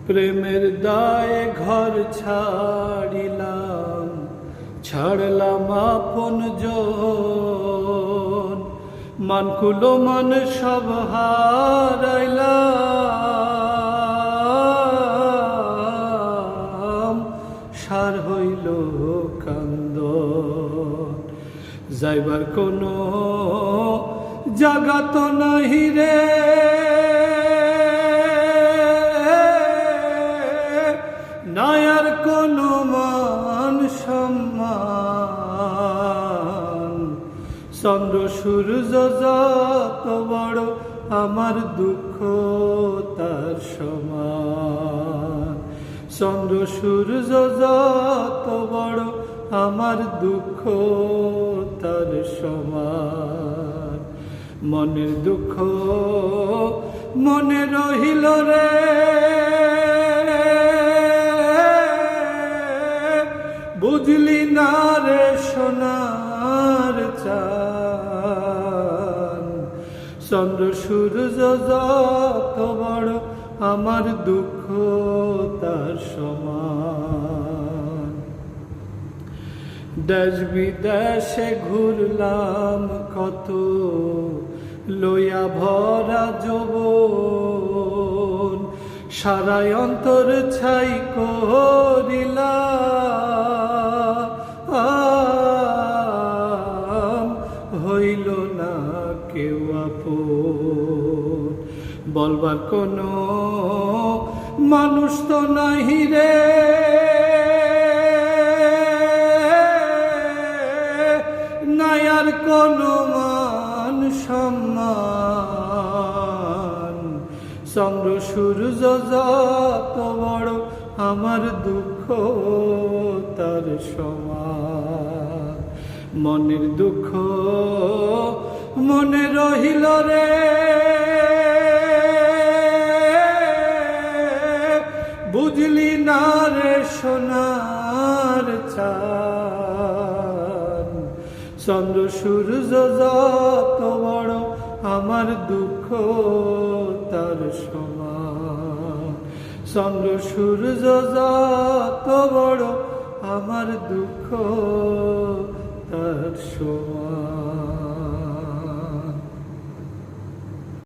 প্রেমের দায়ে ঘর ছাড়লাম আপন জন, মানকুলো মান সব হারাইলাম, সার হইল কান্দন। যাইবার কোনো জাগা তো নাহি রে, নাই আর কোনো মান সম্মান। চন্দ্র সূর্য যত বড় আমার দুঃখ তার সমান। চন্দ্র সূর্য যত বড় আমার দুঃখ তার সমান। মনের দুঃখ মনে রহিল রে, বুঝলি না রে সোনার চাঁদ। চন্দ্র সূর্য যত বড় আমার দুঃখ তার সমান। দেশ বিদেশে ঘুরলাম কত, লইয়া ভরা যৌবন, সারাই অন্তর ছাই করিলাম, হইল না কেউ আপন। বলবার কোনো মানুষ তো নাহি রে, নাই আর কোনো মান সম্মান। চন্দ্র সূর্য যত বড় আমার দুঃখ তার সমান। মনের দুঃখ মনে রহিল রে, বুঝলি না রে সোনার চাঁদ। চন্দ্র সূর্য যত বড় আমার দুঃখ তার সমান। চন্দ্র সূর্য যত বড় আমার দুঃখ তার সমান।